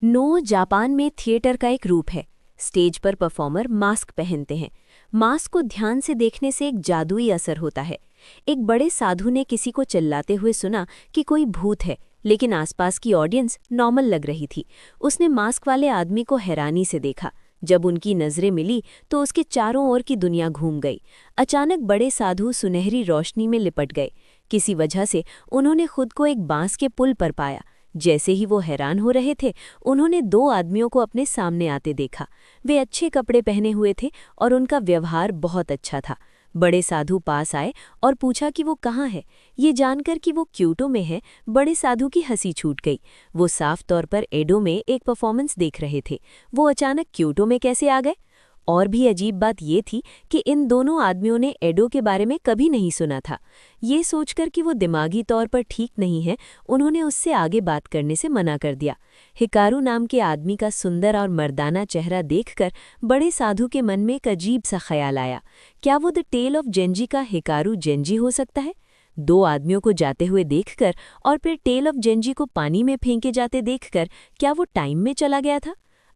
No Japan में theatre का एक रूप है। स्टेज पर परफॉर्मर मास्क पहनते हैं। मास्क को ध्यान से देखने से एक जादुई असर होता है। एक बड़े साधु ने किसी को चिल्लाते हुए सुना कि कोई भूत है, लेकिन आसपास की ऑडियंस नॉर्मल लग रही थी। उसने मास्क वाले आदमी को हैरानी से देखा। जब उनकी नजरें मिली तो उसके चारों ओर की दुनिया घूम गई। अचानक बड़े साधु सुनहरी रोशनी में लिपट गए। किसी वजह से उन्होंने खुद को एक बांस के पुल पर पाया। जैसे ही वो हैरान हो रहे थे, उन्होंने दो आदमियों को अपने सामने आते देखा। वे अच्छे कपड़े पहने हुए थे और उनका व्यवहार बहुत अच्छा था। बड़े साधु पास आए और पूछा कि वो कहाँ है। ये जानकर कि वो क्योटो में है, बड़े साधु की हंसी छूट गई। वो साफ तौर पर एडो में एक परफॉर्मेंस देख रहे थे। वो अचानक क्योटो में कैसे आ गए? और भी अजीब बात ये थी कि इन दोनों आदमियों ने एडो के बारे में कभी नहीं सुना था। ये सोचकर कि वो दिमागी तौर पर ठीक नहीं है, उन्होंने उससे आगे बात करने से मना कर दिया। हिकारू नाम के आदमी का सुंदर और मर्दाना चेहरा देखकर बड़े साधु के मन में एक अजीब सा ख्याल आया। क्या वो द टेल ऑफ जेंजी का हिकारू जेंजी हो सकता है? दो आदमियों को जाते हुए देखकर और फिर टेल ऑफ जेंजी को पानी में फेंके जाते देखकर क्या वो टाइम में चला गया था?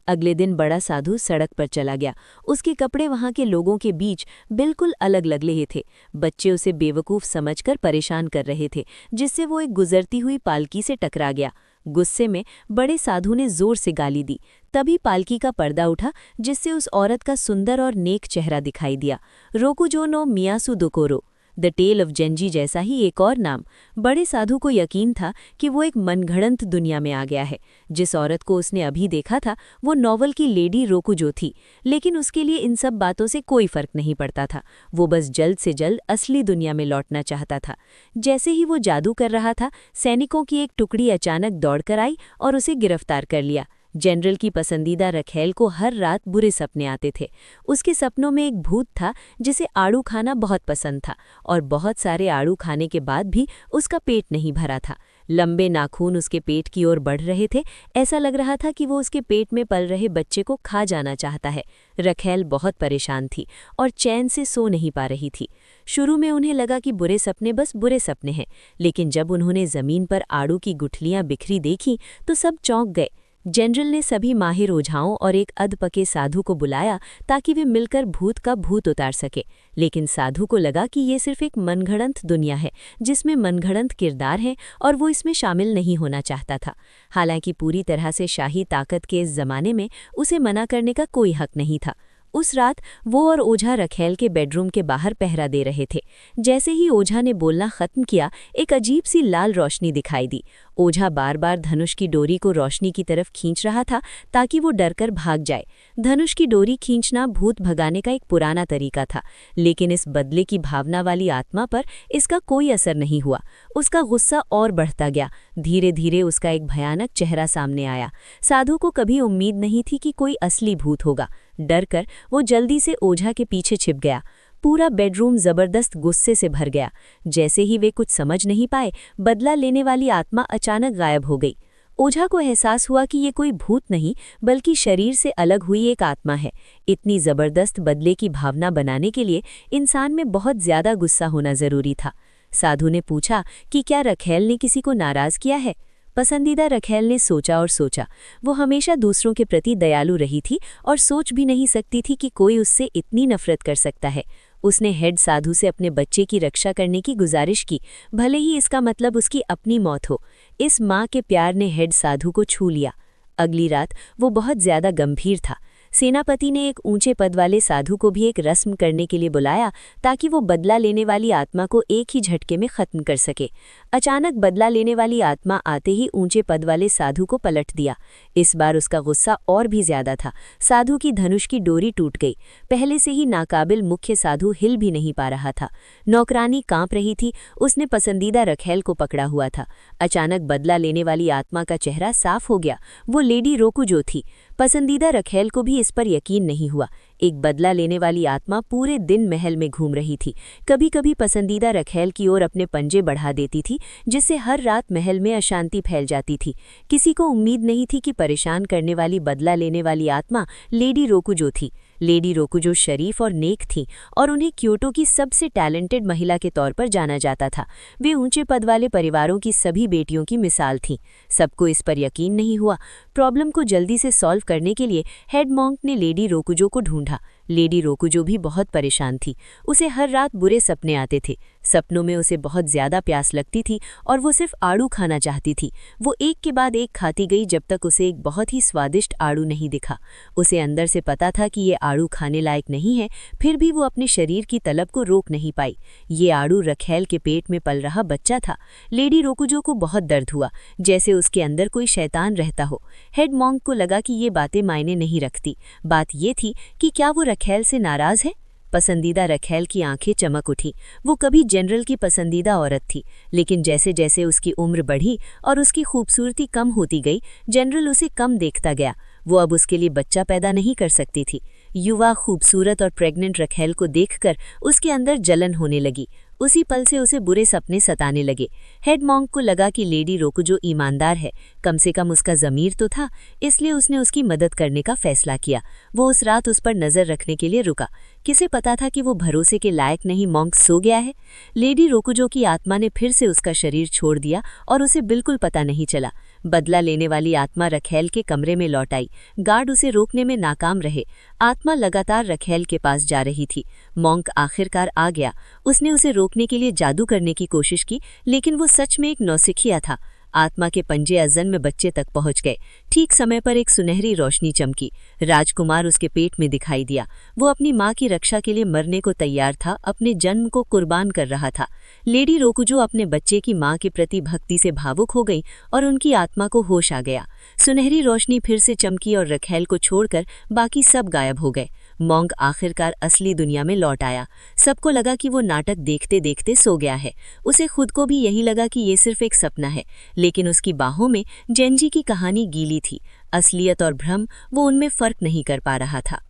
अगले दिन बड़ा साधु सड़क पर चला गया। उसके कपड़े वहां के लोगों के बीच बिल्कुल अलग लग रहे थे। बच्चे उसे बेवकूफ़ समझकर परेशान कर रहे थे, जिससे वो एक गुजरती हुई पालकी से टकरा गया। गुस्से में बड़े साधु ने जोर से गाली दी। तभी पालकी का पर्दा उठा, जिससे उस औरत का सुंदर और नेक चेहरा दिखाई दिया। Rokujo no Miyasu Dokoro, the tale of Genji जैसा ही एक और नाम। बड़े साधु को यकीन था कि वो एक मनगढ़ंत दुनिया में आ गया है। जिस औरत को उसने अभी देखा था वो नॉवल की लेडी रोकुजो थी, लेकिन उसके लिए इन सब बातों से कोई फर्क नहीं पड़ता था। वो बस जल्द से जल्द असली दुनिया में लौटना चाहता था। जैसे ही वो जादू कर रहा था, सैनिकों की एक टुकड़ी अचानक दौड़कर आई और उसे गिरफ्तार कर लिया। जनरल की पसंदीदा रखेल को हर रात बुरे सपने आते थे। उसके सपनों में एक भूत था जिसे आड़ू खाना बहुत पसंद था, और बहुत सारे आड़ू खाने के बाद भी उसका पेट नहीं भरा था। लंबे नाखून उसके पेट की ओर बढ़ रहे थे। ऐसा लग रहा था कि वो उसके पेट में पल रहे बच्चे को खा जाना चाहता है। रखेल बहुत परेशान थी और चैन से सो नहीं पा रही थी। शुरू में उन्हें लगा कि बुरे सपने बस बुरे सपने हैं, लेकिन जब उन्होंने जमीन पर आड़ू की गुठलियां बिखरी देखी तो सब चौंक गए। जनरल ने सभी माहिर ओझाओं और एक अधपके साधु को बुलाया ताकि वे मिलकर भूत का भूत उतार सके। लेकिन साधु को लगा कि ये सिर्फ एक मनगढ़ंत दुनिया है जिसमें मनगढ़ंत किरदार हैं, और वो इसमें शामिल नहीं होना चाहता था। हालांकि पूरी तरह से शाही ताकत के इस जमाने में उसे मना करने का कोई हक नहीं था। उस रात वो और ओझा रखेल के बेडरूम के बाहर पहरा दे रहे थे। जैसे ही ओझा ने बोलना खत्म किया, एक अजीब सी लाल रोशनी दिखाई दी। ओझा बार बार धनुष की डोरी को रोशनी की तरफ खींच रहा था ताकि वो डरकर भाग जाए। धनुष की डोरी खींचना भूत भगाने का एक पुराना तरीका था, लेकिन इस बदले की भावना वाली आत्मा पर इसका कोई असर नहीं हुआ। उसका गुस्सा और बढ़ता गया। धीरे धीरे उसका एक भयानक चेहरा सामने आया। साधु को कभी उम्मीद नहीं थी कि कोई असली भूत होगा। डरकर वो जल्दी से ओझा के पीछे छिप गया। पूरा बेडरूम जबरदस्त गुस्से से भर गया। जैसे ही वे कुछ समझ नहीं पाए, बदला लेने वाली आत्मा अचानक गायब हो गई। ओझा को एहसास हुआ कि ये कोई भूत नहीं बल्कि शरीर से अलग हुई एक आत्मा है। इतनी जबरदस्त बदले की भावना बनाने के लिए इंसान में बहुत ज्यादा गुस्सा होना जरूरी था। साधु ने पूछा कि क्या रखेल ने किसी को नाराज किया है। पसंदीदा रखेल ने सोचा और सोचा। वो हमेशा दूसरों के प्रति दयालु रही थी और सोच भी नहीं सकती थी कि कोई उससे इतनी नफरत कर सकता है। उसने हेड साधु से अपने बच्चे की रक्षा करने की गुजारिश की, भले ही इसका मतलब उसकी अपनी मौत हो। इस माँ के प्यार ने हेड साधु को छू लिया। अगली रात वो बहुत ज्यादा गंभीर था। सेनापति ने एक ऊंचे पद वाले साधु को भी एक रस्म करने के लिए बुलाया ताकि वो बदला लेने वाली आत्मा को एक ही झटके में खत्म कर सके। अचानक बदला लेने वाली आत्मा आते ही ऊंचे पद वाले साधु को पलट दिया। इस बार उसका गुस्सा और भी ज्यादा था। साधु की धनुष की डोरी टूट गई। पहले से ही नाकाबिल मुख्य साधु हिल भी नहीं पा रहा था। नौकरानी कांप रही थी। उसने पसंदीदा रखेल को पकड़ा हुआ था। अचानक बदला लेने वाली आत्मा का चेहरा साफ हो गया। वो लेडी रोकुजो थी। पसंदीदा रखेल को भी इस पर यकीन नहीं हुआ। एक बदला लेने वाली आत्मा पूरे दिन महल में घूम रही थी। कभी कभी पसंदीदा रखेल की ओर अपने पंजे बढ़ा देती थी, जिससे हर रात महल में अशांति फैल जाती थी। किसी को उम्मीद नहीं थी कि परेशान करने वाली बदला लेने वाली आत्मा लेडी रोकुजो थी। लेडी रोकुजो शरीफ और नेक थी और उन्हें क्योटो की सबसे टैलेंटेड महिला के तौर पर जाना जाता था। वे ऊंचे पद वाले परिवारों की सभी बेटियों की मिसाल थीं। सबको इस पर यकीन नहीं हुआ। प्रॉब्लम को जल्दी से सॉल्व करने के लिए हेड मॉन्क ने लेडी रोकुजो को ढूंढा। लेडी रोकुजो भी बहुत परेशान थी। उसे हर रात बुरे सपने आते थे। सपनों में उसे बहुत ज्यादा प्यास लगती थी और वो सिर्फ आड़ू खाना चाहती थी। वो एक के बाद एक खाती गई जब तक उसे एक बहुत ही स्वादिष्ट आड़ू नहीं दिखा। उसे अंदर से पता था कि ये आड़ू खाने लायक नहीं है, फिर भी वो अपने शरीर की तलब को रोक नहीं पाई। ये आड़ू रखेल के पेट में पल रहा बच्चा था। लेडी रोकुजो को बहुत दर्द हुआ, जैसे उसके अंदर कोई शैतान रहता हो। हेड मॉन्क को लगा कि ये बातें मायने नहीं रखती। बात ये थी कि क्या वो रखेल से नाराज है। पसंदीदा रखेल की आंखें चमक उठी। वो कभी जनरल की पसंदीदा औरत थी, लेकिन जैसे जैसे उसकी उम्र बढ़ी और उसकी खूबसूरती कम होती गई, जनरल उसे कम देखता गया। वो अब उसके लिए बच्चा पैदा नहीं कर सकती थी। युवा, खूबसूरत और प्रेग्नेंट रखेल को देखकर उसके अंदर जलन होने लगी। उसी पल से उसे बुरे सपने सताने लगे। हेड मॉन्क को लगा कि लेडी रोकुजो ईमानदार है, कम से कम उसका ज़मीर तो था, इसलिए उसने उसकी मदद करने का फैसला किया। वो उस रात उस पर नज़र रखने के लिए रुका। किसे पता था कि वो भरोसे के लायक नहीं। मॉन्क सो गया है। लेडी रोकुजो की आत्मा ने फिर से उसका शरीर छोड़ दिया और उसे बिल्कुल पता नहीं चला। बदला लेने वाली आत्मा रखेल के कमरे में लौट आई। गार्ड उसे रोकने में नाकाम रहे। आत्मा लगातार रखेल के पास जा रही थी। मॉन्क आखिरकार आ गया। उसने उसे रोकने के लिए जादू करने की कोशिश की, लेकिन वो सच में एक नौसिखिया था। आत्मा के पंजे अज़न में बच्चे तक पहुंच गए। ठीक समय पर एक सुनहरी रोशनी चमकी। राजकुमार उसके पेट में दिखाई दिया। वो अपनी माँ की रक्षा के लिए मरने को तैयार था, अपने जन्म को कुर्बान कर रहा था। लेडी रोकुजो अपने बच्चे की माँ के प्रति भक्ति से भावुक हो गई और उनकी आत्मा को होश आ गया। सुनहरी रोशनी फिर से चमकी और रखेल को छोड़कर बाकी सब गायब हो गए। मॉन्क आखिरकार असली दुनिया में लौट आया। सबको लगा कि वो नाटक देखते देखते सो गया है। उसे खुद को भी यही लगा कि ये सिर्फ एक सपना है, लेकिन उसकी बाहों में जेंजी की कहानी गीली थी। असलियत और भ्रम, वो उनमें फर्क नहीं कर पा रहा था।